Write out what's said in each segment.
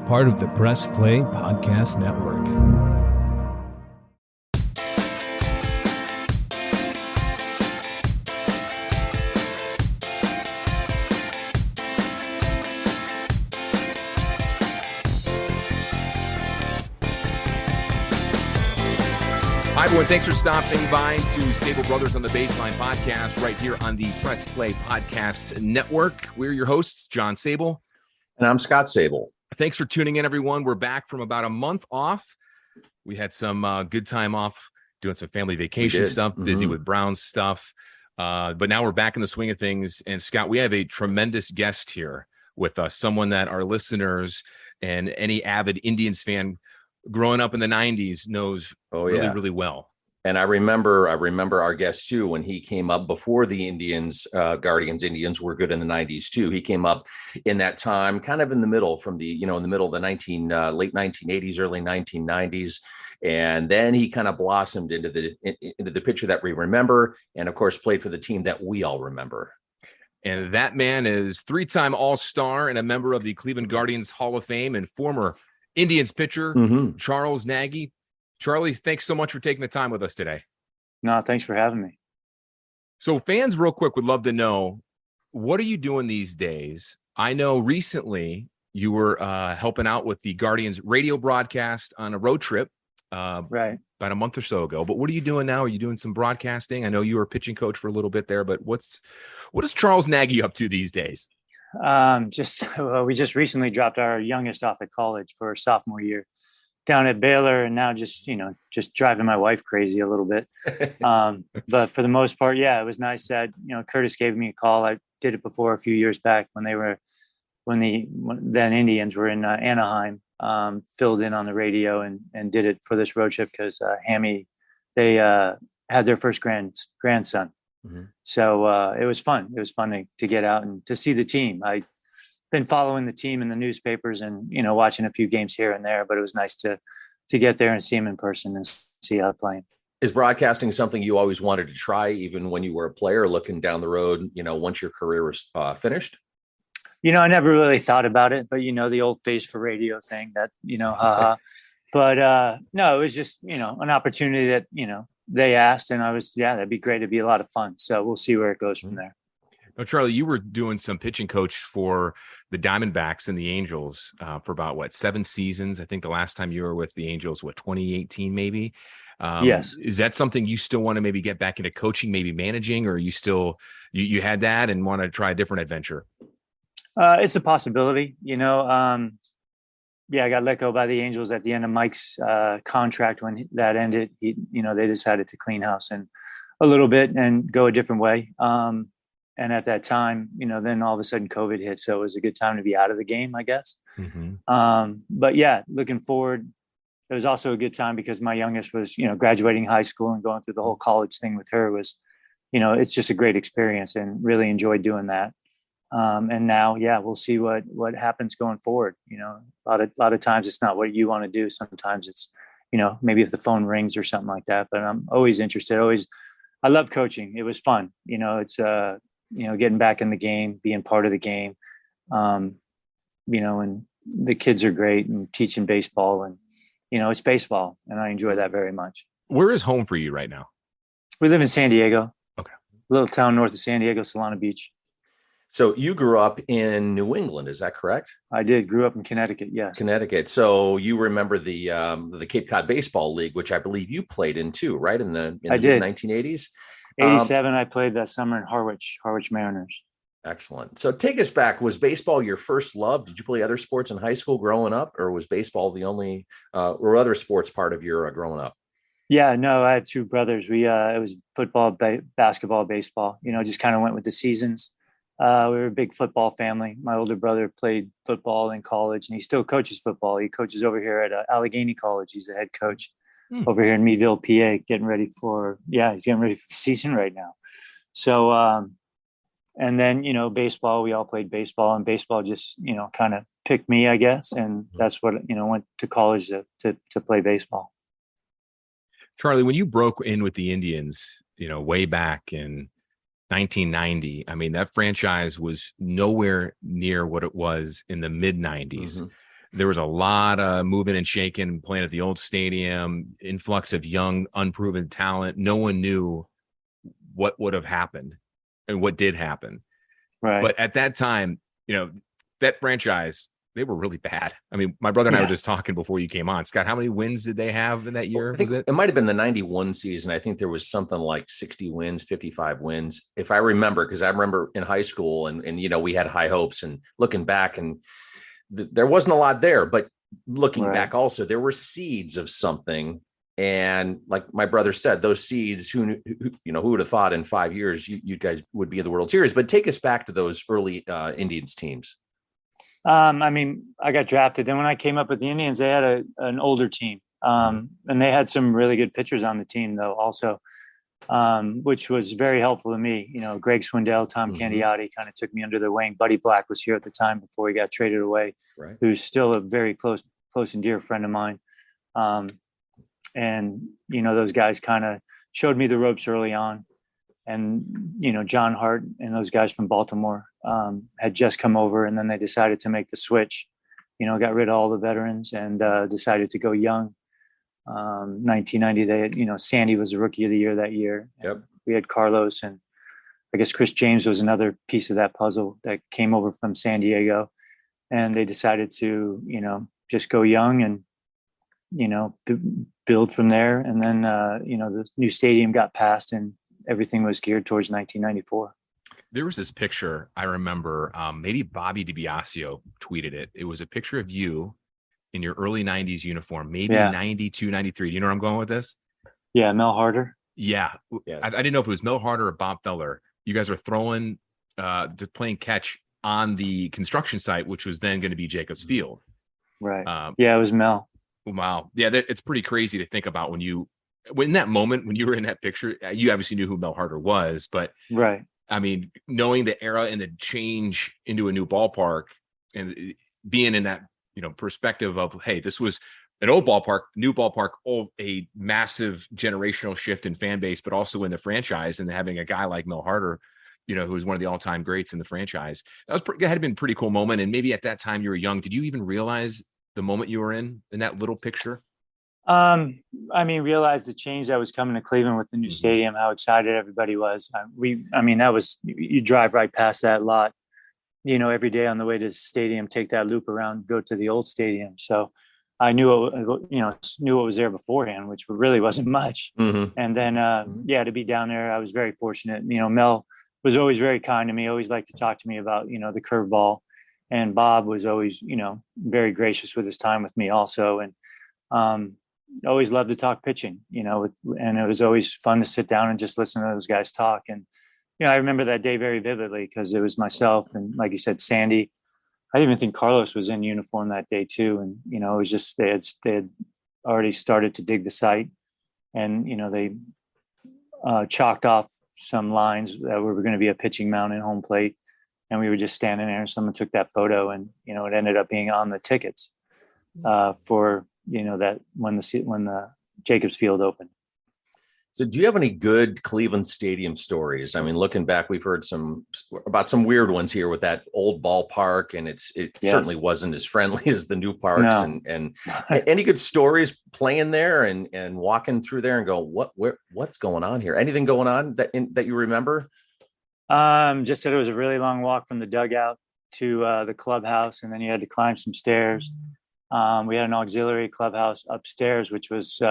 part of the Press Play Podcast Network. Hi, everyone. Thanks for stopping by to Sable Brothers on the Baseline podcast right here on the Press Play Podcast Network. We're your hosts, John Sable. And I'm Scott Sable. Thanks for tuning in, everyone. We're back from about a month off. We had some good time off doing some family vacation stuff, busy with Browns stuff. But now we're back in the swing of things. And Scott, we have a tremendous guest here with us, someone that our listeners and any avid Indians fan growing up in the 90s knows really well. And I remember our guest too, when he came up before the Indians, Indians were good in the 90s too. He came up in that time, kind of in the middle from the, in the middle of the late 1980s, early 1990s. And then he kind of blossomed into the picture that we remember. And of course, played for the team that we all remember. And that man is three-time All-Star and a member of the Cleveland Guardians Hall of Fame and former Indians pitcher, Charlie Nagy. Charlie, thanks so much for taking the time with us today. No, thanks for having me. So fans real quick would love to know, what are you doing these days? I know recently you were helping out with the Guardians radio broadcast on a road trip right about a month or so ago. But what are you doing now? Are you doing some broadcasting? I know you were a pitching coach for a little bit there, but what is Charlie Nagy up to these days? We just recently dropped our youngest off at college for sophomore year down at Baylor, and now just driving my wife crazy a little bit. But for the most part, yeah, it was nice that, Curtis gave me a call. I did it before a few years back when the then Indians were in Anaheim, filled in on the radio and did it for this road trip because Hammy, they had their first grandson. So it was fun. It was fun to get out and to see the team. I've been following the team in the newspapers and, watching a few games here and there, but it was nice to get there and see them in person and see how they're playing. Is broadcasting something you always wanted to try, even when you were a player looking down the road, once your career was finished? I never really thought about it, but, the old face for radio thing that, but no, it was just, an opportunity that, they asked, and I was, that'd be great. It'd be a lot of fun. So we'll see where it goes from there. Now, Charlie, you were doing some pitching coach for the Diamondbacks and the Angels for about 7 seasons. I think the last time you were with the Angels, 2018, maybe. Yes. Is that something you still want to maybe get back into coaching, maybe managing, or you still, you had that and want to try a different adventure? It's a possibility, I got let go by the Angels at the end of Mike's contract. When that ended, they decided to clean house and a little bit and go a different way. And at that time, then all of a sudden COVID hit. So it was a good time to be out of the game, I guess. But yeah, looking forward, it was also a good time because my youngest was, graduating high school and going through the whole college thing with her was, it's just a great experience and really enjoyed doing that. And now, we'll see what happens going forward. A lot of times it's not what you want to do. Sometimes it's, maybe if the phone rings or something like that, but I'm always interested. I love coaching. It was fun. It's, getting back in the game, being part of the game, and the kids are great and teaching baseball and, it's baseball and I enjoy that very much. Where is home for you right now? We live in San Diego. Okay. A little town north of San Diego, Solana Beach. So you grew up in New England, is that correct? I did. Grew up in Connecticut, yes. Connecticut. So you remember the Cape Cod Baseball League, which I believe you played in too, right? In the 1980s? 87, I played that summer in Harwich Mariners. Excellent. So take us back. Was baseball your first love? Did you play other sports in high school growing up, or was baseball the only, or other sports part of your growing up? Yeah, no, I had 2 brothers. We, it was football, basketball, baseball, just kind of went with the seasons. We were a big football family. My older brother played football in college and he still coaches football. He coaches over here at Allegheny College. He's a head coach over here in Meadville, PA, getting ready for the season right now. So, and then, baseball, we all played baseball and baseball just, kind of picked me, I guess. And that's what, went to college to play baseball. Charlie, when you broke in with the Indians, way back in 1990, I mean, that franchise was nowhere near what it was in the mid 90s. There was a lot of moving and shaking, playing at the old stadium, influx of young, unproven talent. No one knew what would have happened and what did happen. Right. But at that time, that franchise, they were really bad. I mean, my brother and I were just talking before you came on. Scott, how many wins did they have in that year? I think it might have been the 91 season. I think there was something like 60 wins, 55 wins. If I remember, because I remember in high school and we had high hopes, and looking back, and there wasn't a lot there, but looking back also, there were seeds of something. And like my brother said, those seeds, who would have thought in 5 years you guys would be in the World Series? But take us back to those early Indians teams. I mean, I got drafted. Then when I came up with the Indians, they had an older team. And they had some really good pitchers on the team, though, also, which was very helpful to me. Greg Swindell, Tom Candiotti kind of took me under their wing. Buddy Black was here at the time before he got traded away, who's still a very close and dear friend of mine. And, those guys kind of showed me the ropes early on. And, John Hart and those guys from Baltimore had just come over, and then they decided to make the switch, got rid of all the veterans and decided to go young. 1990, they had, Sandy was the rookie of the year that year. Yep. We had Carlos, and I guess Chris James was another piece of that puzzle that came over from San Diego. And they decided to, just go young and, build from there. And then, the new stadium got passed and everything was geared towards 1994. There was this picture I remember, maybe Bobby DiBiasio tweeted it. It was a picture of you in your early 90s uniform, maybe 92, 93. Do you know where I'm going with this? Yeah, Mel Harder. Yeah. Yes. I didn't know if it was Mel Harder or Bob Feller. You guys are throwing, just playing catch on the construction site, which was then going to be Jacobs Field. Right. Yeah, it was Mel. Wow. Yeah, it's pretty crazy to think about when in that moment, when you were in that picture, you obviously knew who Mel Harder was, but right. I mean, knowing the era and the change into a new ballpark and being in that, perspective of, hey, this was an old ballpark, new ballpark, a massive generational shift in fan base, but also in the franchise, and having a guy like Mel Harder, who was one of the all-time greats in the franchise. That had been a pretty cool moment. And maybe at that time you were young. Did you even realize the moment you were in that little picture? Realized the change that was coming to Cleveland with the new stadium, how excited everybody was. You drive right past that lot, every day on the way to the stadium, take that loop around, go to the old stadium. So I knew what was there beforehand, which really wasn't much. And then, to be down there, I was very fortunate. Mel was always very kind to me, always liked to talk to me about, the curveball. And Bob was always, very gracious with his time with me also. And, always loved to talk pitching, and it was always fun to sit down and just listen to those guys talk. And, I remember that day very vividly because it was myself and, like you said, Sandy. I even think Carlos was in uniform that day too. And, it was just, they had already started to dig the site, and, they chalked off some lines that were going to be a pitching mound and home plate. And we were just standing there, and someone took that photo, and, it ended up being on the tickets for, that when the Jacobs Field opened. So do you have any good Cleveland Stadium stories? I mean, looking back, we've heard about some weird ones here with that old ballpark, and it certainly wasn't as friendly as the new parks. No. And any good stories playing there and walking through there and go, what's going on here? Anything going on that you remember? Just that it was a really long walk from the dugout to the clubhouse, and then you had to climb some stairs. We had an auxiliary clubhouse upstairs, which was,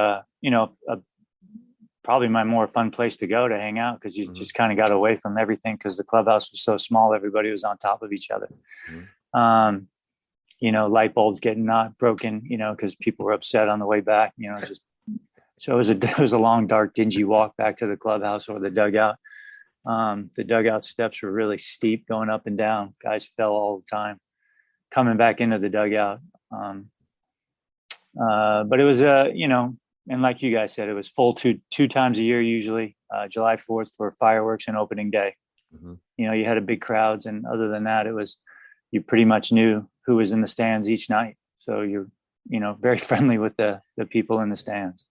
probably my more fun place to go to hang out, because you just kind of got away from everything because the clubhouse was so small. Everybody was on top of each other. Light bulbs getting not broken, because people were upset on the way back, so it was a long, dark, dingy walk back to the clubhouse or the dugout. The dugout steps were really steep going up and down. Guys fell all the time coming back into the dugout. But it was, and like you guys said, it was full two times a year, usually July 4th for fireworks and opening day. You had a big crowds. And other than that, you pretty much knew who was in the stands each night. So you're, very friendly with the people in the stands.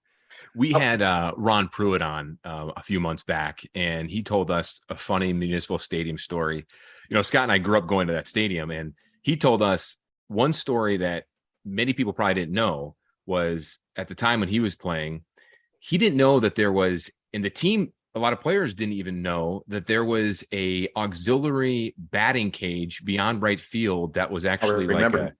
We had Ron Pruitt on a few months back, and he told us a funny Municipal Stadium story. Scott and I grew up going to that stadium, and he told us one story that many people probably didn't know was at the time when he was playing, he didn't know that there was in the team. A lot of players didn't even know that there was a auxiliary batting cage beyond right field that was actually remember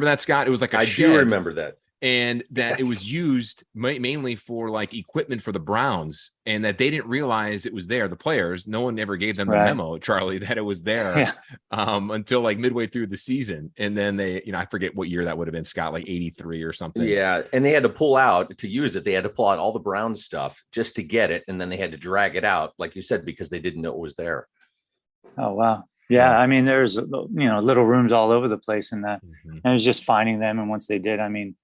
that, Scott? It was like a shed. I do remember that. And that it was used mainly for like equipment for the Browns, and that they didn't realize it was there. The players, no one ever gave them the memo, Charlie, that it was there until like midway through the season. And then they, I forget what year that would have been, Scott, like 83 or something. Yeah. And they had to pull out to use it. They had to pull out all the Browns stuff just to get it. And then they had to drag it out, like you said, because they didn't know it was there. Oh, wow. Yeah. I mean, there's, little rooms all over the place in that. And it was just finding them. And once they did, I mean,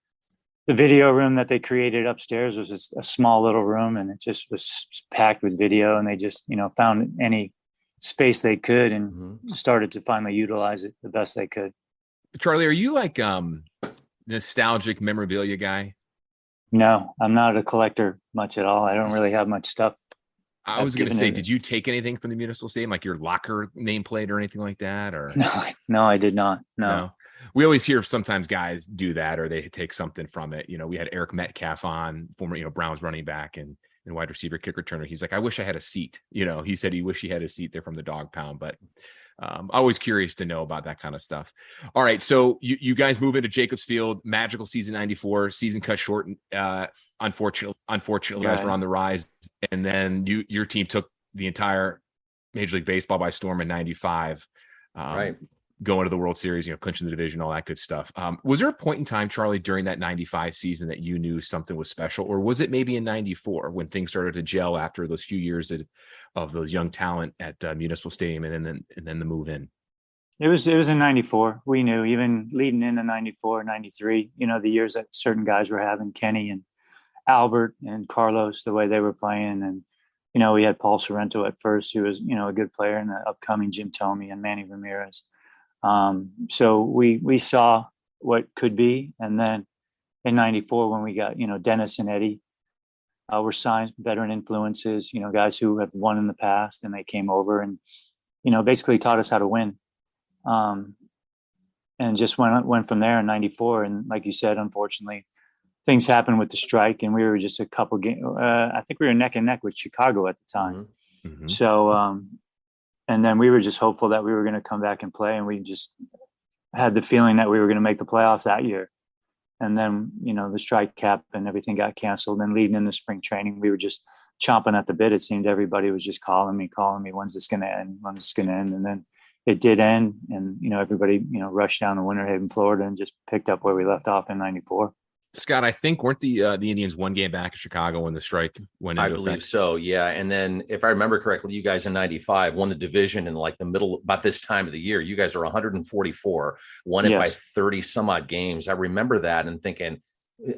the video room that they created upstairs was just a small little room, and it just was packed with video, and they just, found any space they could and started to finally utilize it the best they could. Charlie, are you like nostalgic memorabilia guy? No, I'm not a collector much at all. I don't really have much stuff. I was going to say, did you take anything from the Municipal Stadium, like your locker nameplate or anything like that? Or no, I did not. No. We always hear sometimes guys do that, or they take something from it. We had Eric Metcalf on, former, Browns running back and wide receiver, kick returner. He's like, I wish I had a seat. He said he wished he had a seat there from the dog pound, but always curious to know about that kind of stuff. All right. So you guys move into Jacobs Field, magical season 94, season cut short. Unfortunately, you guys were on the rise. And then your team took the entire Major League Baseball by storm in 95. Right. Going to the World Series, clinching the division, all that good stuff. Was there a point in time, Charlie, during that 95 season that you knew something was special, or was it maybe in 94 when things started to gel after those few years of those young talent at Municipal Stadium and then the move in? It was in 94. We knew even leading into 94, 93, the years that certain guys were having, Kenny and Albert and Carlos, the way they were playing. And, we had Paul Sorrento at first, who was, a good player, and the upcoming Jim Thome and Manny Ramirez. So we saw what could be. And then in 94, when we got, Dennis and Eddie, were signed, veteran influences, guys who have won in the past, and they came over and, basically taught us how to win. And just went from there in 94. And like you said, unfortunately, things happened with the strike, and we were just a couple games. I think we were neck and neck with Chicago at the time. Mm-hmm. So, and then we were just hopeful that we were going to come back and play. And we just had the feeling that we were going to make the playoffs that year. And then, the strike cap and everything got canceled. And leading into spring training, we were just chomping at the bit. It seemed everybody was just calling me, when's this going to end? When's this going to end? And then it did end. And, everybody, rushed down to Winter Haven, Florida, and just picked up where we left off in 94. Scott, I think weren't the Indians one game back in Chicago when the strike went into effect? I believe so, yeah. And then, if I remember correctly, you guys in 95 won the division in like the middle, about this time of the year. You guys are 144, won it by 30 some odd games. I remember that and thinking,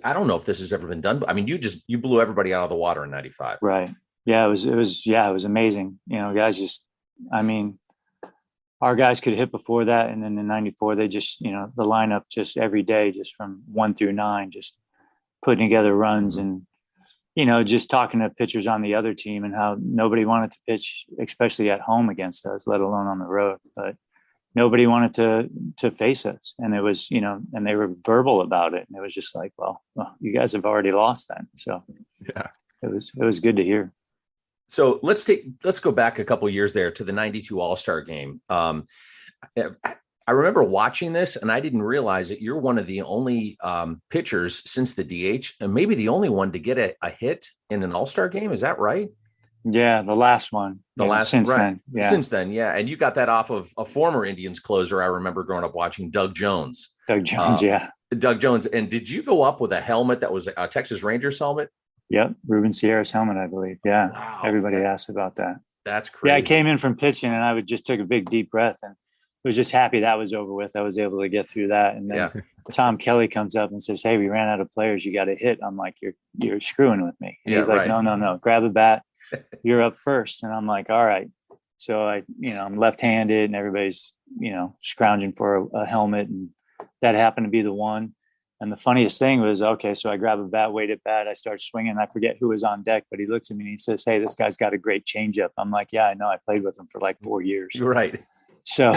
I don't know if this has ever been done. I mean, you blew everybody out of the water in 95. Right. Yeah, it was amazing. Guys our guys could hit before that. And then in 94, they just, the lineup just every day, just from 1 through 9, just putting together runs and, just talking to pitchers on the other team and how nobody wanted to pitch, especially at home against us, let alone on the road. But nobody wanted to face us. And it was, and they were verbal about it. And it was just like, well, you guys have already lost then. So yeah, it was good to hear. So let's go back a couple of years there to the 92 All-Star game. I remember watching this, and I didn't realize that you're one of the only pitchers since the DH, and maybe the only one to get a hit in an All-Star game. Is that right? Yeah, the last one. Since then. Yeah. Since then, yeah. And you got that off of a former Indians closer I remember growing up watching, Doug Jones. Yeah. Doug Jones. And did you go up with a helmet that was a Texas Rangers helmet? Yep, Ruben Sierra's helmet, I believe. Yeah, wow. Everybody asked about that. That's crazy. Yeah, I came in from pitching, and I just took a big, deep breath, and was just happy that was over with. I was able to get through that. And then Tom Kelly comes up and says, "Hey, we ran out of players. You got to hit." I'm like, "You're screwing with me." And he's like, "No. Grab a bat. You're up first." And I'm like, "All right." So I'm left-handed, and everybody's scrounging for a helmet, and that happened to be the one. And the funniest thing was, okay, so I grab a bat, weighted bat, I start swinging. I forget who was on deck, but he looks at me and he says, "Hey, this guy's got a great changeup." I'm like, "Yeah, I know. I played with him for like 4 years." Right. So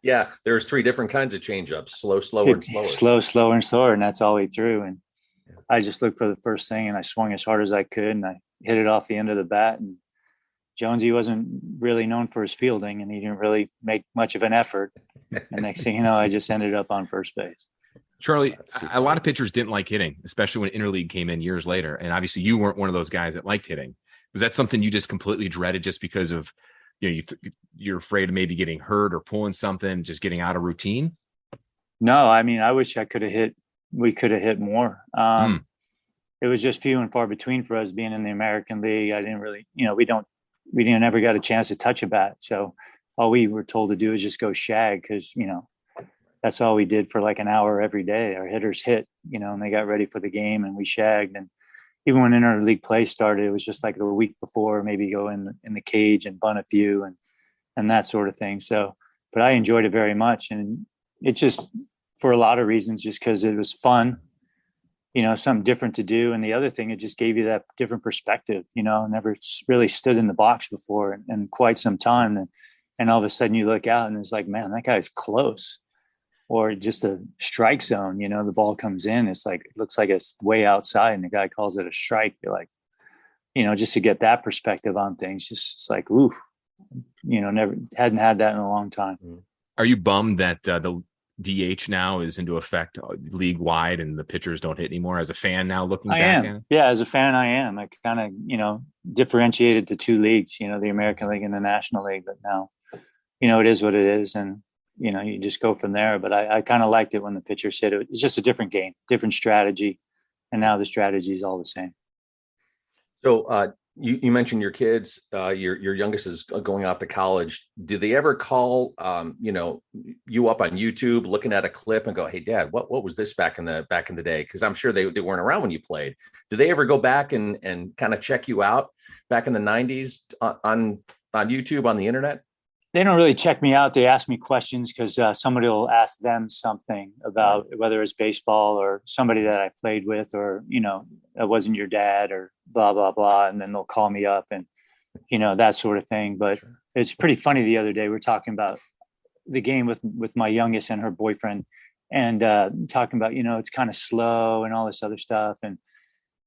yeah, there's 3 different kinds of changeups: slow, slower, and slower. Slow, slower, and slower, and that's all the way through. And I just looked for the first thing, and I swung as hard as I could, and I hit it off the end of the bat. And Jonesy wasn't really known for his fielding, and he didn't really make much of an effort. And next thing you know, I just ended up on first base. Charlie, a lot of pitchers didn't like hitting, especially when interleague came in years later. And obviously you weren't one of those guys that liked hitting. Was that something you just completely dreaded just because of, you're afraid of maybe getting hurt or pulling something, just getting out of routine? No, I mean, I wish we could have hit more. It was just few and far between for us being in the American League. I didn't really, we didn't ever got a chance to touch a bat. So all we were told to do is just go shag, because, that's all we did for like an hour every day. Our hitters hit, and they got ready for the game, and we shagged. And even when interleague play started, it was just like a week before, maybe go in the cage and bunt a few and that sort of thing. So, but I enjoyed it very much. And it just, for a lot of reasons, just because it was fun, something different to do. And the other thing, it just gave you that different perspective, never really stood in the box before in quite some time. And all of a sudden you look out and it's like, man, that guy's close. Or just a strike zone, the ball comes in, it looks like it's way outside and the guy calls it a strike. You're like, just to get that perspective on things, just it's like, oof, never hadn't had that in a long time. Are you bummed that the DH now is into effect league wide and the pitchers don't hit anymore? As a fan now looking back at it? Yeah, as a fan, I am. I kind of, differentiated to 2 leagues, the American League and the National League, but now, it is what it is. And you just go from there. But I kind of liked it when the pitchers hit it. It's just a different game, different strategy. And now the strategy is all the same. So you mentioned your kids, your youngest is going off to college. Do they ever call, you up on YouTube looking at a clip and go, hey, Dad, what was this back in the day? Because I'm sure they weren't around when you played. Do they ever go back and kind of check you out back in the 90s on YouTube, on the internet? They don't really check me out. They ask me questions because somebody will ask them something about whether it's baseball or somebody that I played with, or, that wasn't your dad, or blah, blah, blah. And then they'll call me up and, that sort of thing. But It's pretty funny. The other day, we're talking about the game with my youngest and her boyfriend, and talking about, it's kind of slow and all this other stuff. And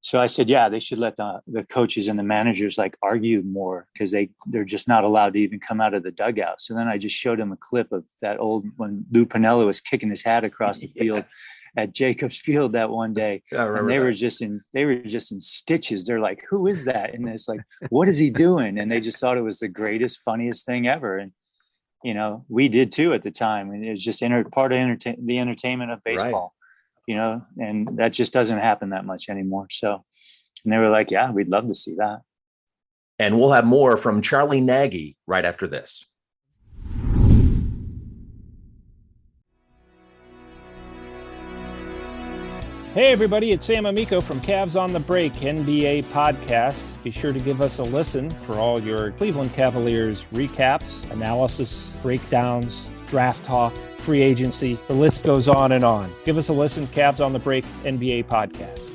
so I said, yeah, they should let the coaches and the managers argue more, because they're just not allowed to even come out of the dugout. So then I just showed them a clip of that old, when Lou Piniella was kicking his hat across the field at Jacobs Field that one day. And they were just in stitches. They're like, who is that? And it's like, what is he doing? And they just thought it was the greatest, funniest thing ever. And, we did too at the time. And it was just part of the entertainment of baseball. Right. And that just doesn't happen that much anymore. So, and they were like, yeah, we'd love to see that. And we'll have more from Charlie Nagy right after this. Hey everybody, it's Sam Amico from Cavs on the Break NBA podcast. Be sure to give us a listen for all your Cleveland Cavaliers recaps, analysis, breakdowns, draft talk, free agency. The list goes on and on. Give us a listen, Cavs on the Break NBA podcast.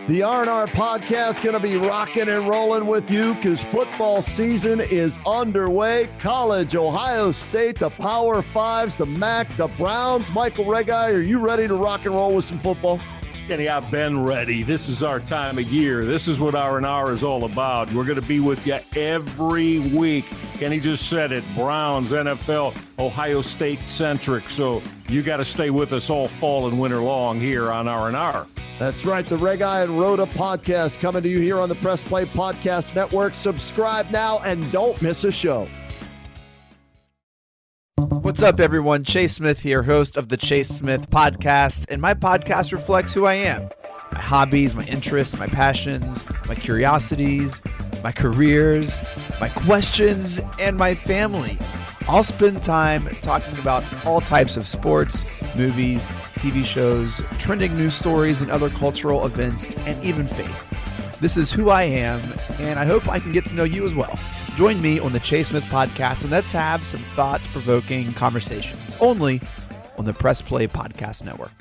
The R&R podcast going to be rocking and rolling with you because football season is underway. College, Ohio State, the Power Fives, the MAC, the Browns. Michael Regai, are you ready to rock and roll with some football? Kenny, I've been ready. This is our time of year. This is what R&R is all about. We're going to be with you every week. Kenny just said it. Browns, NFL, Ohio State centric. So you got to stay with us all fall and winter long here on R&R. That's right. The Regai and Rhoda podcast coming to you here on the Press Play Podcast Network. Subscribe now and don't miss a show. What's up, everyone? Chase Smith here, host of the Chase Smith Podcast, and my podcast reflects who I am. My hobbies, my interests, my passions, my curiosities, my careers, my questions, and my family. I'll spend time talking about all types of sports, movies, TV shows, trending news stories, and other cultural events, and even faith. This is who I am, and I hope I can get to know you as well. Join me on the Chase Smith Podcast, and let's have some thought-provoking conversations, only on the Press Play Podcast Network.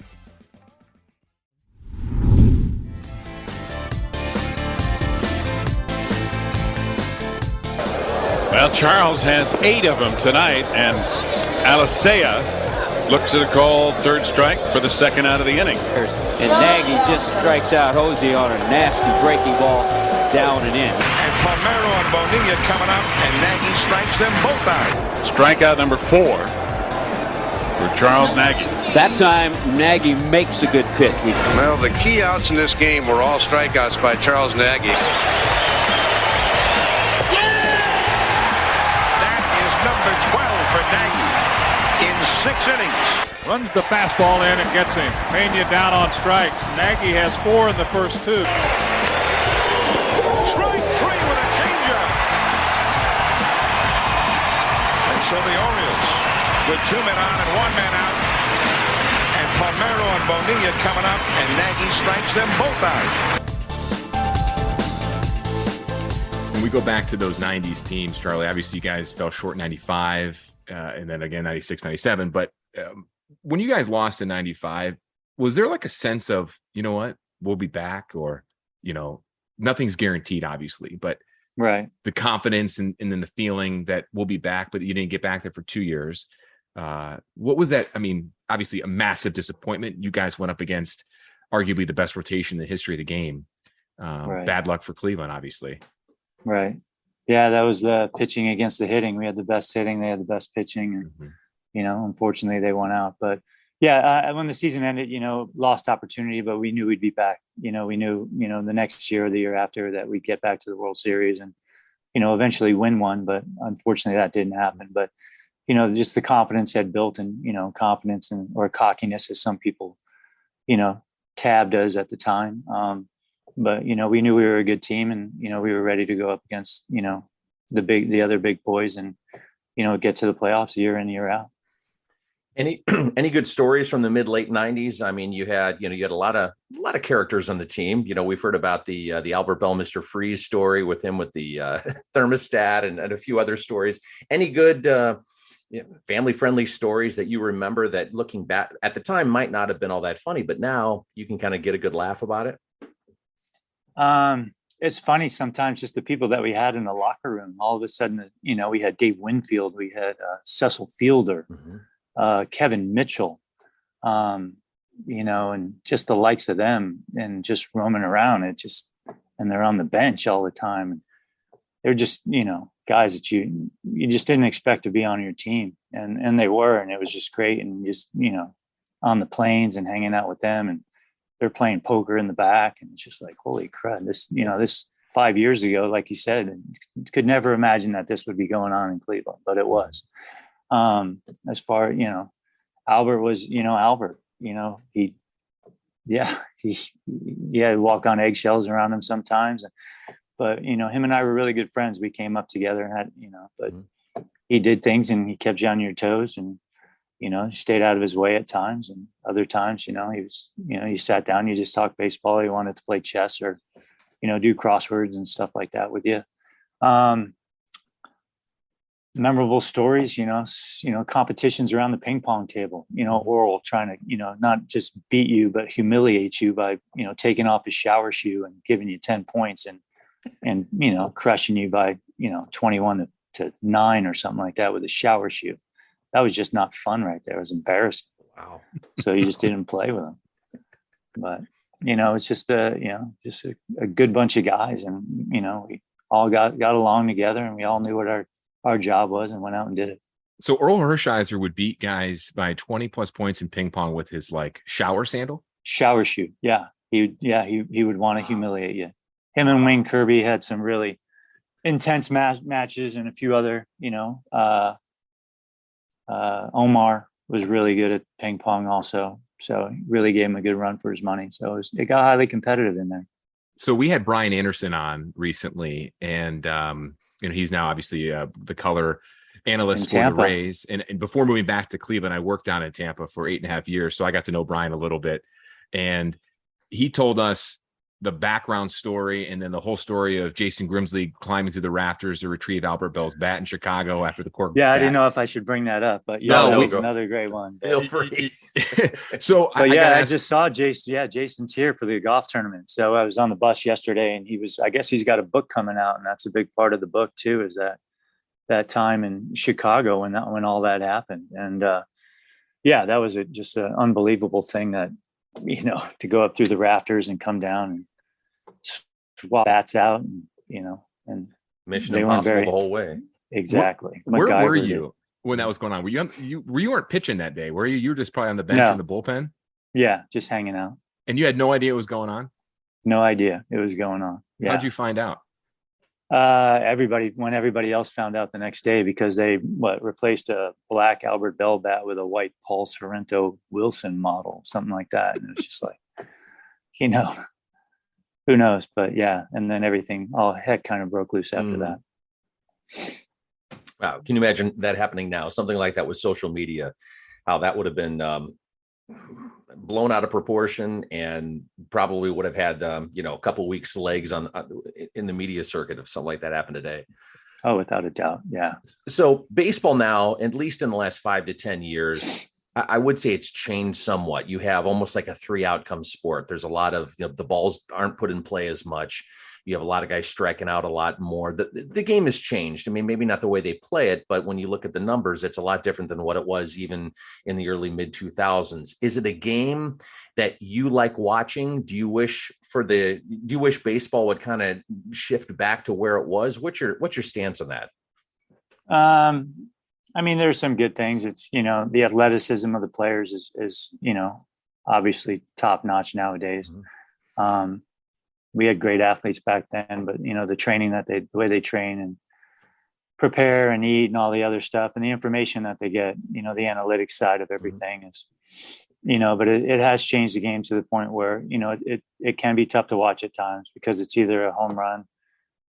Well, Charles has 8 of them tonight, and Alicea looks at a call, third strike for the second out of the inning. And Nagy just strikes out Hosey on a nasty breaking ball down and in. And Palmero and Bonilla coming up, and Nagy strikes them both out. Strikeout number 4 for Charles Nagy. That time, Nagy makes a good pitch. Well, the key outs in this game were all strikeouts by Charles Nagy. That is number 12 for Nagy in 6 innings. Runs the fastball in and gets him. Pena down on strikes. Nagy has 4 in the first 2. Strike 3 with a changeup. And so the Orioles, with 2 men on and 1 man out, and Palmero and Bonilla coming up, and Nagy strikes them both out. When we go back to those 90s teams, Charlie, obviously you guys fell short in 95 and then again 96, 97. But when you guys lost in 95, was there like a sense of, you know what, we'll be back? Or, you know, nothing's guaranteed, obviously, but right, the confidence and then the feeling that we'll be back, but you didn't get back there for 2 years. What was that? I mean, obviously a massive disappointment. You guys went up against arguably the best rotation in the history of the game. Right. Bad luck for Cleveland, obviously. Right. Yeah, that was the pitching against the hitting. We had the best hitting. They had the best pitching. And, you know, unfortunately they went out. But yeah, when the season ended, you know, lost opportunity, but we knew we'd be back. You know, we knew, you know, the next year or the year after that we'd get back to the World Series and, you know, eventually win one. But unfortunately that didn't happen. But, you know, just the confidence had built and, you know, confidence and or cockiness as some people, you know, Tab does at the time. But, you know, we knew we were a good team and, you know, we were ready to go up against, you know, the other big boys and, you know, get to the playoffs year in, year out. Any good stories from the mid late 90s? I mean, you had a lot of characters on the team. You know, we've heard about the Albert Bell, Mr. Freeze story with him with the thermostat and a few other stories. Any good family friendly stories that you remember that looking back at the time might not have been all that funny, but now you can kind of get a good laugh about it? It's funny sometimes just the people that we had in the locker room. All of a sudden, you know, we had Dave Winfield, we had Cecil Fielder, Kevin Mitchell, you know, and just the likes of them and just roaming around. And they're on the bench all the time. And they're just, you know, guys that you just didn't expect to be on your team. And they were, and it was just great. And just, you know, on the planes and hanging out with them, and they're playing poker in the back. And it's just like, holy crud, this 5 years ago, like you said, could never imagine that this would be going on in Cleveland, but it was. As far, you know, Albert was, you know, Albert, you know, he walk on eggshells around him sometimes, but, you know, him and I were really good friends. We came up together and had, you know, but he did things and he kept you on your toes and, you know, stayed out of his way at times, and other times, you know, he was, you know, you sat down, you just talked baseball. He wanted to play chess or, you know, do crosswords and stuff like that with you. Memorable stories, you know, competitions around the ping pong table, you know, Oral trying to, you know, not just beat you, but humiliate you by, you know, taking off his shower shoe and giving you 10 points and, you know, crushing you by, you know, 21 to 9 or something like that with a shower shoe. That was just not fun right there. It was embarrassing. Wow. So you just didn't play with them. But, you know, it's just a good bunch of guys. And, you know, we all got along together and we all knew what our job was and went out and did it. So Earl Hershiser would beat guys by 20 plus points in ping pong with his like shower sandal? Shower shoe. Yeah. He would want to humiliate you. Him and Wayne Kirby had some really intense matches and a few other, you know, Omar was really good at ping pong also. So he really gave him a good run for his money. So it got highly competitive in there. So we had Brian Anderson on recently, and you know, he's now obviously the color analyst for the Rays. And before moving back to Cleveland, I worked down in Tampa for 8.5 years. So I got to know Brian a little bit, and he told us the background story and then the whole story of Jason Grimsley climbing through the rafters to retrieve Albert Bell's bat in Chicago after the court. Yeah, I didn't know if I should bring that up, but yeah, that was another great one. Feel free. So, I just saw Jason. Yeah, Jason's here for the golf tournament. So I was on the bus yesterday, and I guess he's got a book coming out, and that's a big part of the book too. Is that, that time in Chicago when all that happened. And yeah, that was just an unbelievable thing that, you know, to go up through the rafters and come down and swap bats out, and, you know, and Mission Impossible the whole way. Exactly. Where were you when that was going on? You weren't pitching that day, were you? You were just probably on the bench in the bullpen? Yeah, just hanging out. And you had no idea what was going on? No idea it was going on. Yeah. How'd you find out? When everybody else found out the next day, because they replaced a black Albert Bell bat with a white Paul Sorrento Wilson model, something like that. And it was just like, you know, who knows? But yeah, and then all heck kind of broke loose after that. Wow. Can you imagine that happening now? Something like that with social media, how that would have been blown out of proportion, and probably would have had, a couple weeks legs in the media circuit if something like that happened today. Oh, without a doubt. Yeah. So baseball now, at least in the last 5 to 10 years, I would say it's changed somewhat. You have almost like a 3 outcome sport. There's a lot of, the balls aren't put in play as much. You have a lot of guys striking out a lot more. The game has changed. I mean, maybe not the way they play it, but when you look at the numbers, it's a lot different than what it was even in the early mid 2000s. Is it a game that you like watching? Do you wish baseball would kind of shift back to where it was? What's your stance on that? I mean, there's some good things. It's, the athleticism of the players is obviously top notch nowadays. Mm-hmm. We had great athletes back then, but the training the way they train and prepare and eat and all the other stuff, and the information that they get, the analytics side of everything is, but it has changed the game to the point where, it can be tough to watch at times, because it's either a home run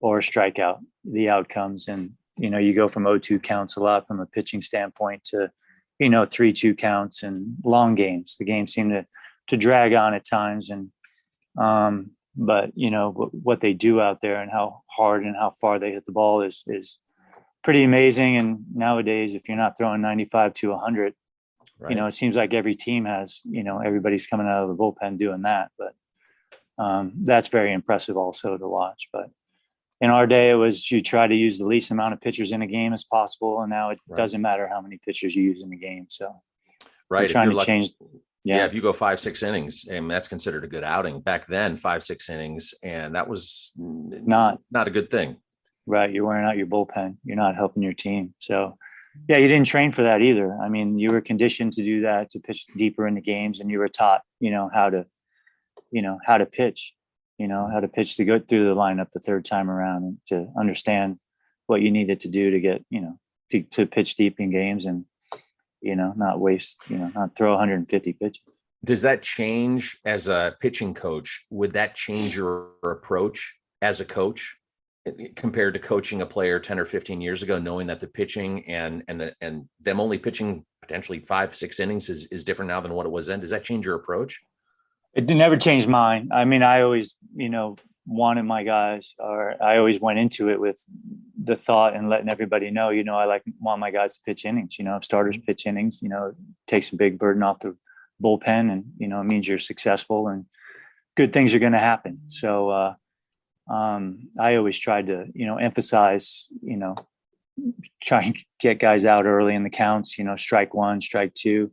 or a strikeout, the outcomes. And, you go from 0-2 counts a lot from a pitching standpoint to, 3-2 counts and long games. The games seem to drag on at times. And, but what they do out there and how hard and how far they hit the ball is pretty amazing. And nowadays, if you're not throwing 95 to 100, right, it seems like every team has, everybody's coming out of the bullpen doing that. But that's very impressive also to watch. But in our day, it was you try to use the least amount of pitchers in a game as possible. And now it doesn't matter how many pitchers you use in the game. So right, trying to change. Yeah, if you go 5-6 innings, and that's considered a good outing. Back then, 5-6 innings, and that was not a good thing. Right, you're wearing out your bullpen. You're not helping your team. So, yeah, you didn't train for that either. I mean, you were conditioned to do that, to pitch deeper into games, and you were taught, how to pitch, how to pitch to go through the lineup the third time around, and to understand what you needed to do to get, to pitch deep in games and, not waste, not throw 150 pitches. Does that change as a pitching coach? Would that change your approach as a coach compared to coaching a player 10 or 15 years ago, knowing that the pitching and them only pitching potentially 5-6 innings is different now than what it was then? Does that change your approach? It never changed mine. I mean, I always, wanted my guys, or I always went into it with the thought and letting everybody know, I want my guys to pitch innings. If starters pitch innings, it takes a big burden off the bullpen, and, it means you're successful and good things are going to happen. So I always tried to, emphasize, try and get guys out early in the counts, strike one, strike two,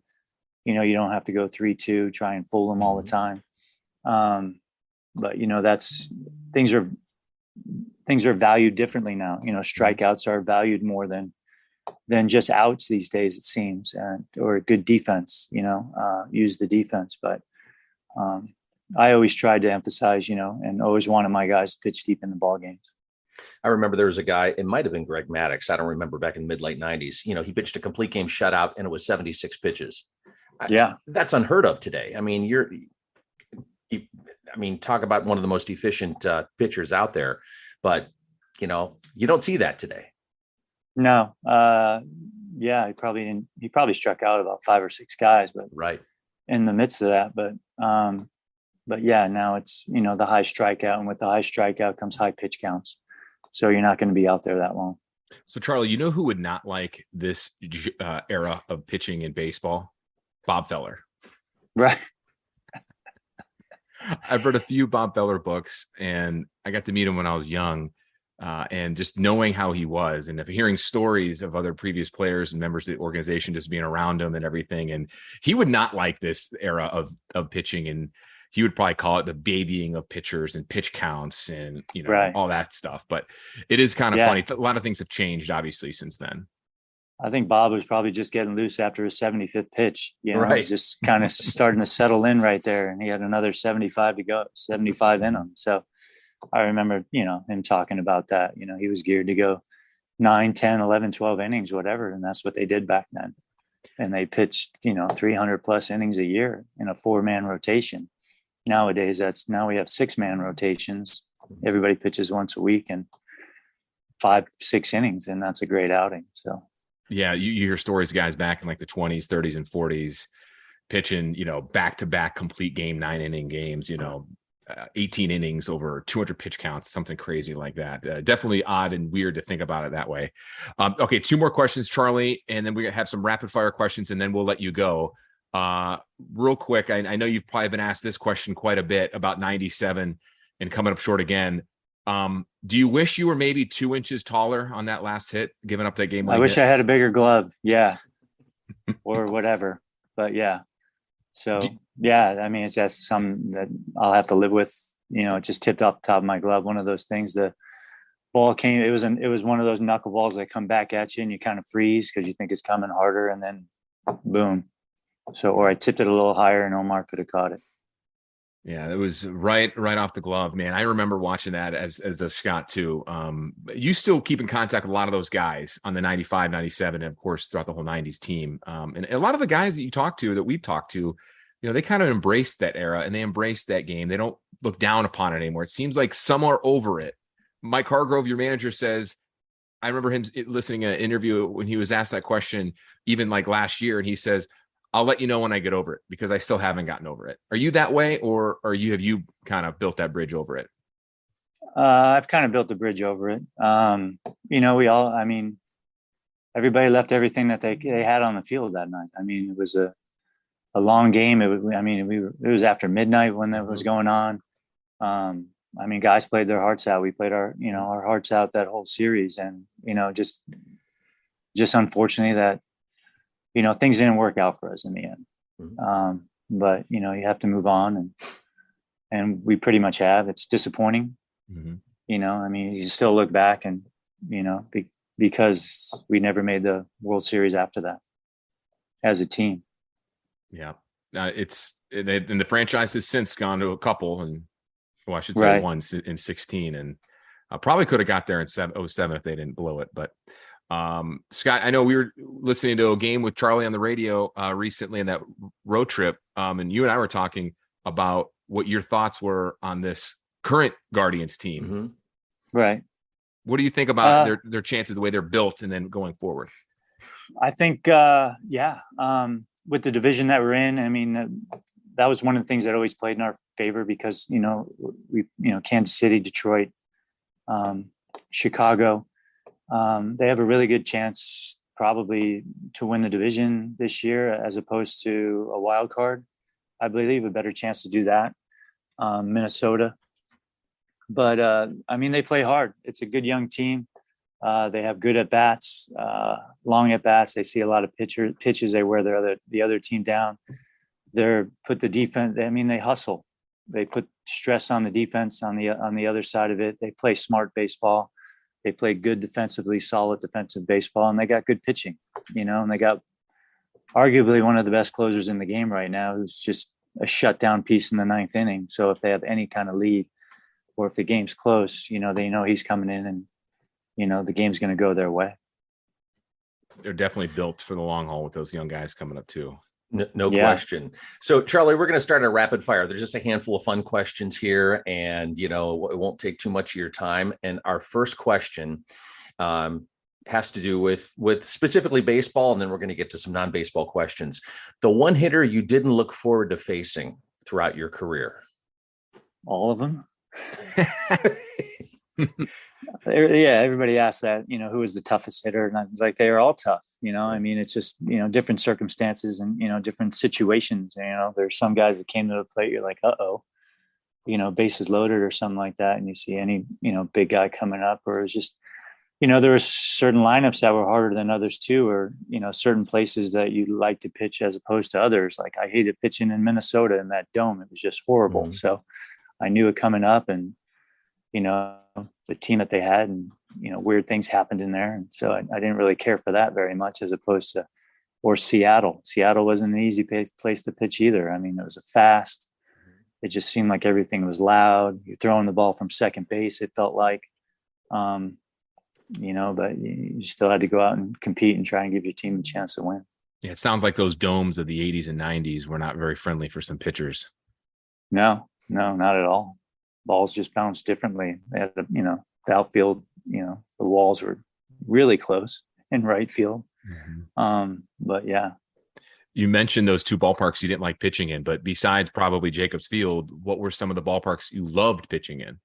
you don't have to go 3-2, try and fool them all the time. But that's things are valued differently now. Strikeouts are valued more than just outs these days, it seems, or good defense. Use the defense. But I always tried to emphasize, and always wanted my guys to pitch deep in the ball games. I remember there was a guy, it might have been Greg Maddux, I don't remember, back in the mid-late 90s. He pitched a complete game shutout, and it was 76 pitches. Yeah, that's unheard of today. I mean, talk about one of the most efficient pitchers out there, but you don't see that today. No. Yeah, he probably struck out about 5 or 6 guys, but right in the midst of that. But yeah, now it's, the high strikeout, and with the high strikeout comes high pitch counts. So you're not going to be out there that long. So Charlie, who would not like this era of pitching in baseball? Bob Feller. Right. I've read a few Bob Feller books, and I got to meet him when I was young. And just knowing how he was, and hearing stories of other previous players and members of the organization just being around him and everything. And he would not like this era of pitching, and he would probably call it the babying of pitchers and pitch counts and, all that stuff. But it is kind of funny. A lot of things have changed, obviously, since then. I think Bob was probably just getting loose after his 75th pitch. He's just kind of starting to settle in right there. And he had another 75 to go, 75 in him. So I remember, him talking about that. He was geared to go 9, 10, 11, 12 innings, whatever. And that's what they did back then. And they pitched, 300 plus innings a year in a 4-man rotation. Nowadays, now we have 6-man rotations. Everybody pitches once a week and 5, 6 innings. And that's a great outing. So, yeah, you hear stories of guys back in like the 20s, 30s, and 40s pitching, back-to-back complete game, 9-inning games, 18 innings over 200 pitch counts, something crazy like that. Definitely odd and weird to think about it that way. Okay, 2 more questions, Charlie, and then we have some rapid fire questions, and then we'll let you go. Real quick, I know you've probably been asked this question quite a bit about 97 and coming up short again. Do you wish you were maybe 2 inches taller on that last hit, giving up that game? I wish I had a bigger glove. Yeah. Or whatever. But yeah. So it's just something that I'll have to live with. It just tipped off the top of my glove. One of those things, the ball came, it was one of those knuckleballs that come back at you and you kind of freeze because you think it's coming harder, and then boom. So, or I tipped it a little higher and Omar could have caught it. Yeah, it was right off the glove, man. I remember watching that as does Scott too. You still keep in contact with a lot of those guys on the 95, 97, and of course throughout the whole 90s team. And a lot of the guys that you talk to, that we've talked to, they kind of embraced that era and they embraced that game. They don't look down upon it anymore. It seems like some are over it. Mike Hargrove, your manager, says, I remember him listening to an interview when he was asked that question, even like last year, and he says, I'll let you know when I get over it, because I still haven't gotten over it. Are you that way, or have you kind of built that bridge over it? I've kind of built the bridge over it. Everybody left everything that they had on the field that night. It was a long game. It was after midnight when that was going on. Guys played their hearts out. We played our hearts out that whole series, and just unfortunately that things didn't work out for us in the end. Mm-hmm. But you have to move on, and we pretty much have. It's disappointing. Mm-hmm. You still look back and because we never made the World Series after that as a team. Yeah, and the franchise has since gone to a couple, and I should say one in 16, and probably could have got there in 07 if they didn't blow it. But Scott, I know we were listening to a game with Charlie on the radio recently in that road trip, and you and I were talking about what your thoughts were on this current Guardians team. Mm-hmm. Right. What do you think about their chances, the way they're built, and then going forward? I think, with the division that we're in, that was one of the things that always played in our favor because, Kansas City, Detroit, Chicago, they have a really good chance probably to win the division this year as opposed to a wild card. I believe a better chance to do that. Minnesota. But, they play hard. It's a good young team. They have good at bats, long at bats. They see a lot of pitches. They wear the other team down. They put the defense. They hustle. They put stress on the defense on the other side of it. They play smart baseball. They play good defensively, solid defensive baseball, and they got good pitching. And they got arguably one of the best closers in the game right now, who's just a shutdown piece in the 9th inning. So if they have any kind of lead, or if the game's close, they know he's coming in and. The game's going to go their way. They're definitely built for the long haul with those young guys coming up too. No question. So Charlie, we're going to start a rapid fire. There's just a handful of fun questions here, and it won't take too much of your time. And our first question has to do with specifically baseball, and then we're going to get to some non-baseball questions. The one hitter you didn't look forward to facing throughout your career? All of them. Yeah, everybody asks that, who was the toughest hitter, and I was like, they are all tough. It's just, different circumstances and, different situations. There's some guys that came to the plate, you're like, or bases loaded or something like that, and you see any, big guy coming up, or it's just, there were certain lineups that were harder than others too, or, certain places that you like to pitch as opposed to others. Like I hated pitching in Minnesota in that dome. It was just horrible. Mm-hmm. So I knew it coming up, and, the team that they had, and, weird things happened in there. And so I didn't really care for that very much, as opposed to, or Seattle. Seattle wasn't an easy place to pitch either. I mean, it was a fast. It just seemed like everything was loud. You're throwing the ball from second base, it felt like, but you still had to go out and compete and try and give your team a chance to win. Yeah, it sounds like those domes of the 80s and 90s were not very friendly for some pitchers. No, not at all. Balls just bounced differently. They had, the outfield, the walls were really close in right field. Mm-hmm. But yeah. You mentioned those two ballparks you didn't like pitching in, but besides probably Jacobs Field, what were some of the ballparks you loved pitching in?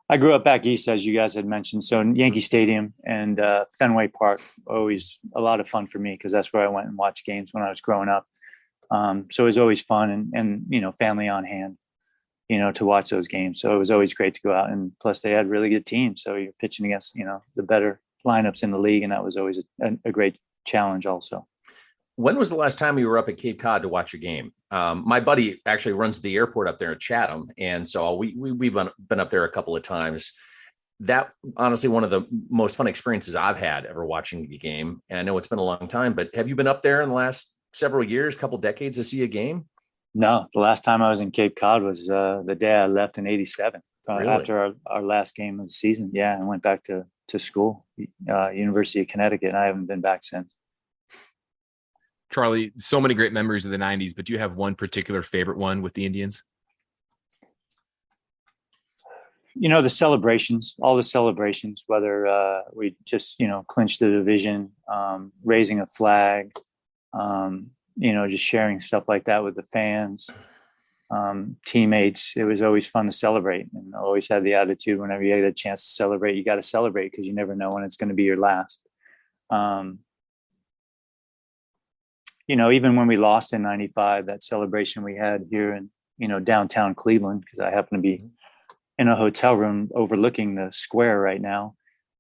I grew up back east, as you guys had mentioned. So Yankee Stadium and Fenway Park, always a lot of fun for me, because that's where I went and watched games when I was growing up. So it was always fun, and family on hand, to watch those games. So it was always great to go out, and plus they had really good teams. So you're pitching against, the better lineups in the league, and that was always a great challenge also. When was the last time you were up at Cape Cod to watch a game? My buddy actually runs the airport up there at Chatham, and so we've been up there a couple of times. That honestly one of the most fun experiences I've had ever watching a game. And I know it's been a long time, but have you been up there in the last several years, couple decades, to see a game? No, the last time I was in Cape Cod was the day I left in '87, really? After our last game of the season. Yeah, I went back to school, University of Connecticut, and I haven't been back since. Charlie, so many great memories of the 90s, but do you have one particular favorite one with the Indians? The celebrations, all the celebrations, whether we just, clinched the division, raising a flag, just sharing stuff like that with the fans, teammates. It was always fun to celebrate, and I always had the attitude, whenever you get a chance to celebrate, you got to celebrate, because you never know when it's going to be your last. Even when we lost in '95, that celebration we had here in, downtown Cleveland, because I happen to be in a hotel room overlooking the square right now,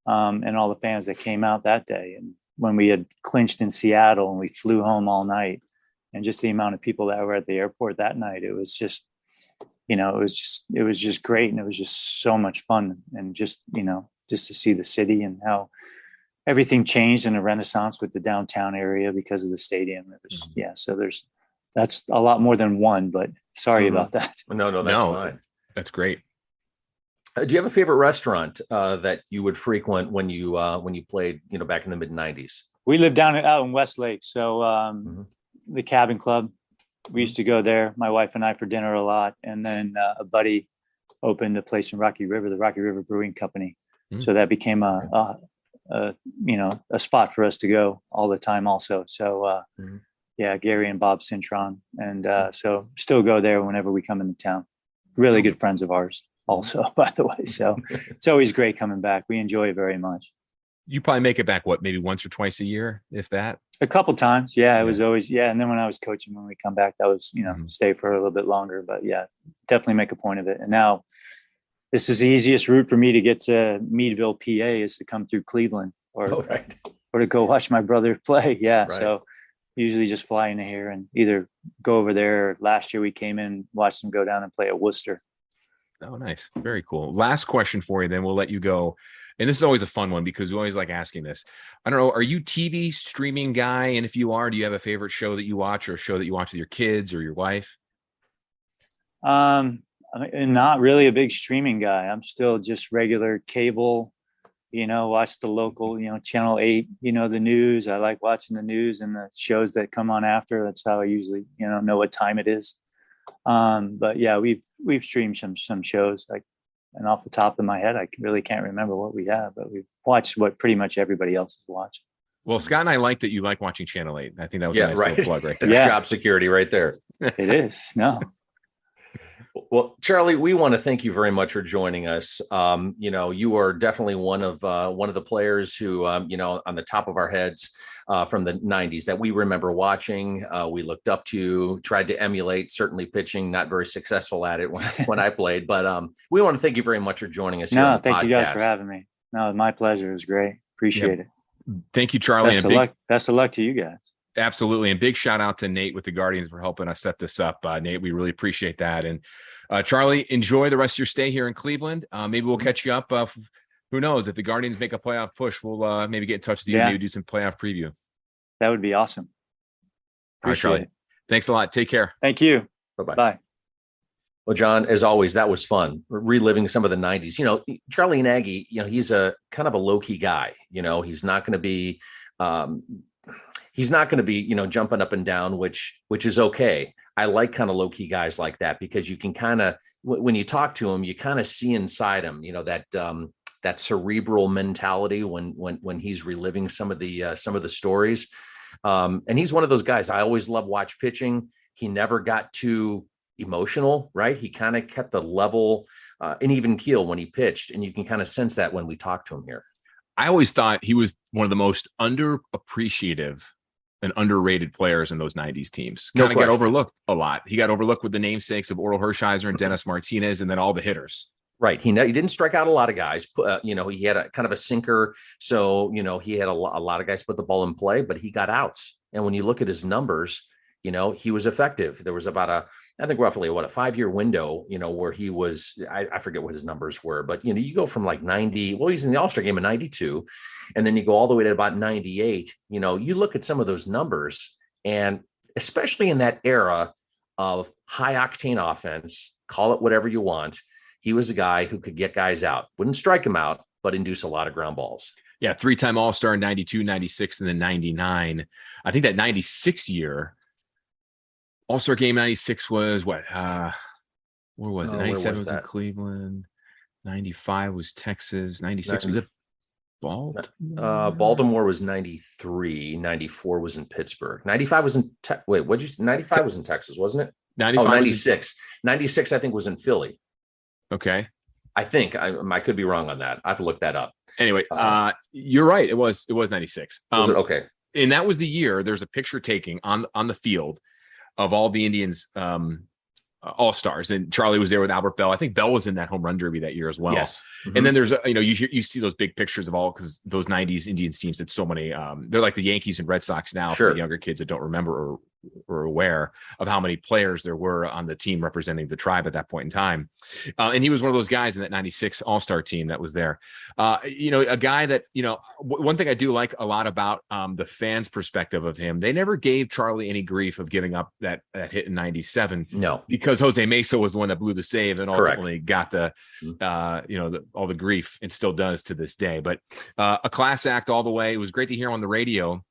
and all the fans that came out that day. And when we had clinched in Seattle and we flew home all night, and just the amount of people that were at the airport that night, it was just, it was just great. And it was just so much fun. And just to see the city and how everything changed in a renaissance with the downtown area because of the stadium. It was, so that's a lot more than one, but sorry about that. No, that's fine. That's great. Do you have a favorite restaurant that you would frequent when you played, back in the mid '90s? We lived out in Westlake. So the Cabin Club, we used to go there, my wife and I, for dinner a lot. And then a buddy opened a place in Rocky River, the Rocky River Brewing Company. So that became a spot for us to go all the time also. So, Gary and Bob Cintron. And so still go there whenever we come into town. Really good friends of ours also, by the way. So it's always great coming back. We enjoy it very much. You probably make it back, maybe once or twice a year, if that? A couple times. Yeah, it was always, And then when I was coaching, when we come back, that was, stay for a little bit longer. But yeah, definitely make a point of it. And now this is the easiest route for me to get to Meadville, PA, is to come through Cleveland or to go watch my brother play. Yeah. Right. So usually just fly into here and either go over there. Last year we came in, watched them go down and play at Worcester. Oh, nice. Very cool. Last question for you, then we'll let you go. And this is always a fun one because we always like asking this. I don't know, are you TV streaming guy? And if you are, do you have a favorite show that you watch, or a show that you watch with your kids or your wife? I'm not really a big streaming guy. I'm still just regular cable, watch the local, Channel 8, the news. I like watching the news and the shows that come on after. That's how I usually, know what time it is. But yeah, we've streamed some shows, and off the top of my head, I really can't remember what we have, but we've watched what pretty much everybody else has watched. Well, Scott and I like that you like watching Channel 8. I think that was a nice little plug right there. That's job security right there. It is. No. Well, Charlie, we want to thank you very much for joining us. You are definitely one of the players who, on the top of our heads, from the 90s that we remember watching. We looked up to, tried to emulate, certainly pitching, not very successful at it when I played. But we want to thank you very much for joining us. No, thank you guys for having me. No, my pleasure. It was great. Appreciate it. Thank you, Charlie. Best of luck to you guys. Absolutely. And big shout out to Nate with the Guardians for helping us set this up. Nate, we really appreciate that. And Charlie, enjoy the rest of your stay here in Cleveland. Maybe we'll catch you up. Who knows? If the Guardians make a playoff push, we'll maybe get in touch with you and maybe do some playoff preview. That would be awesome. Appreciate it. Thanks a lot. Take care. Thank you. Bye-bye. Bye. Well, John, as always, that was fun. Reliving some of the 90s. You know, Charlie Nagy, you know, he's a kind of a low-key guy. You know, he's not going to be you know, jumping up and down, which is okay. I like kind of low-key guys like that because you can kind of, when you talk to him, you kind of see inside him, you know, that cerebral mentality when he's reliving some of the stories. And he's one of those guys I always love watch pitching. He never got too emotional, right? He kind of kept the level, an even keel when he pitched. And you can kind of sense that when we talk to him here. I always thought he was one of the most underappreciative and underrated players in those 90s teams. Kind of got overlooked a lot. He got overlooked with the namesakes of Orel Hershiser and Dennis Martinez, and then all the hitters. Right. He didn't strike out a lot of guys. You know, he had a kind of a sinker. So, you know, he had a lot of guys put the ball in play, but he got outs. And when you look at his numbers, you know, he was effective. There was about I think roughly a 5-year window, you know, where he was, I forget what his numbers were, but, you know, you go from like 90, well, he's in the All-Star game in 92, and then you go all the way to about 98. You know, you look at some of those numbers, and especially in that era of high octane offense, call it whatever you want, he was a guy who could get guys out, wouldn't strike them out, but induce a lot of ground balls. Yeah. 3-time All-Star in 92, 96, and then 99. I think that 96 year All-Star game 96 was what? Where was it? 97 was in Cleveland. 95 was Texas. 96 was it Baltimore? Baltimore was 93. 94 was in Pittsburgh. 95 was in wait, what'd you say? 95 was in Texas, wasn't it? 96. 96, I think, was in Philly. Okay. I think I could be wrong on that. I have to look that up. Anyway, you're right. It was 96. Was it? Okay. And that was the year there's a picture taking on the field of all the Indians All-Stars, and Charlie was there with Albert Bell. I think Bell was in that home run derby that year as well. Yes. Mm-hmm. And then there's you see those big pictures of all, because those 90s Indians teams had so many. They're like the Yankees and Red Sox now. Sure. For the younger kids that don't remember or aware of how many players there were on the team representing the tribe at that point in time. And he was one of those guys in that 96 All-Star team that was there. A guy that, one thing I do like a lot about the fans' perspective of him, they never gave Charlie any grief of giving up that hit in 97. No. Because Jose Mesa was the one that blew the save and ultimately Correct. got all the grief, and still does to this day. But a class act all the way. It was great to hear on the radio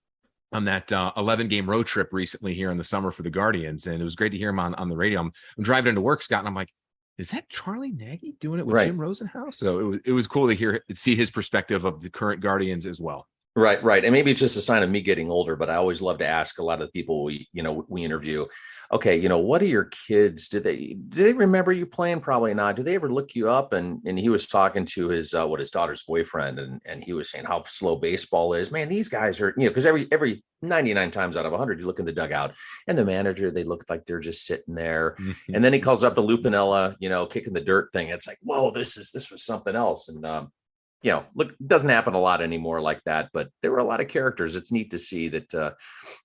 on that 11-game road trip recently here in the summer for the Guardians. And it was great to hear him on the radio. I'm driving into work, Scott, and I'm like, is that Charlie Nagy doing it with Right. Jim Rosenhaus? So it was cool to see his perspective of the current Guardians as well. Right. And maybe it's just a sign of me getting older, but I always love to ask a lot of the people we interview, okay, what are your kids? Do they remember you playing? Probably not. Do they ever look you up? And he was talking to his daughter's boyfriend, and he was saying how slow baseball is. Man, these guys are, because every 99 times out of 100, you look in the dugout and the manager, they look like they're just sitting there. Mm-hmm. And then he calls up the Lupinella, kicking the dirt thing. It's like, whoa, this was something else. And look, it doesn't happen a lot anymore like that, but there were a lot of characters. It's neat to see that,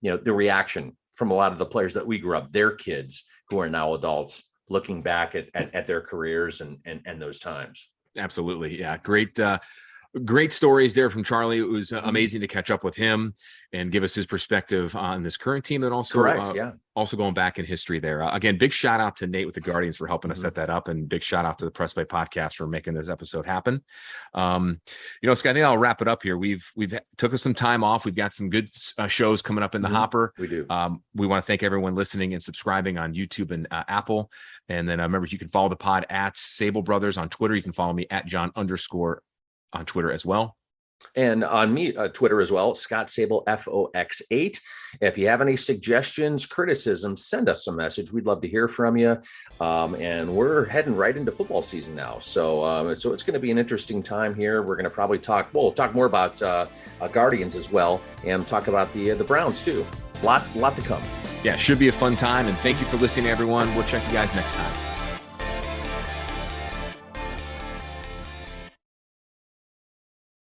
the reaction from a lot of the players that we grew up, their kids who are now adults, looking back at their careers and those times. Absolutely. Yeah. Great stories there from Charlie. It was amazing to catch up with him and give us his perspective on this current team, that also, Correct, yeah. Also going back in history there. Again, big shout out to Nate with the Guardians for helping us set that up, and big shout out to the Press Play podcast for making this episode happen. Scott, I think I'll wrap it up here. We've took us some time off. We've got some good shows coming up in the hopper. We do. We want to thank everyone listening and subscribing on YouTube and Apple. And then remember, you can follow the pod at Sable Brothers on Twitter. You can follow me at John_ on Twitter as well. And on me, Twitter as well, Scott Sable, FOX8. If you have any suggestions, criticisms, send us a message. We'd love to hear from you. And we're heading right into football season now. So it's going to be an interesting time here. We're going to probably talk more about Guardians as well, and talk about the Browns too. Lot to come. Yeah, should be a fun time. And thank you for listening, everyone. We'll check you guys next time.